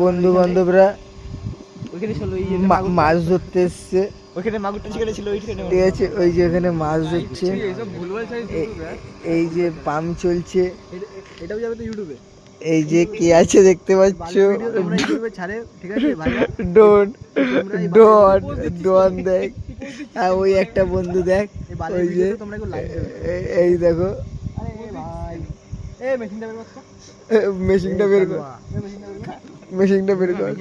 বন্ধু বান্ধবরা মাছ ধরতে এসছে। ঠিক আছে, ওই যে এখানে মাছ ধরছে, এই যে পাম্প চলছে, এই যে কে আছে দেখতে পাচ্ছ, ডন দেখ, আর ওই একটা বন্ধু দেখ, ওই যে এই দেখো মেশিনটা বের কর, মেশিনটা বের কর।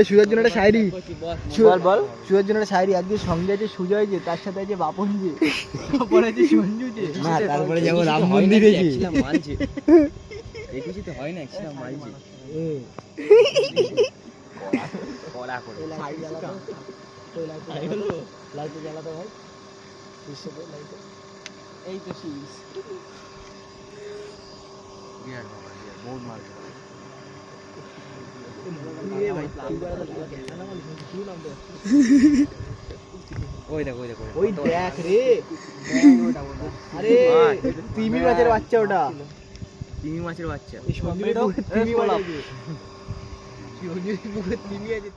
সুজয়ের জন্য একটা শায়রি বল। সুজয়ের জন্য একটা শায়রি, আজকে সঙ্গে আছে সুজয় যে, তার সাথে আছে বাপন যে, তারপরে আছে সঞ্জু যে, তারপরে যাবো রাম মন্দিরে যে, মানছে দেখেছি তো হয় না, ছিলাম মানছে কড়া করে লাইটে জ্বালাতে ভাই, এই তো সুইচ বিরাট বাবা, বহুত মার ওই দেখ রে, আরে তিমি মাছের বাচ্চা, ওটা তিমি মাছের বাচ্চা, তিমি আছে।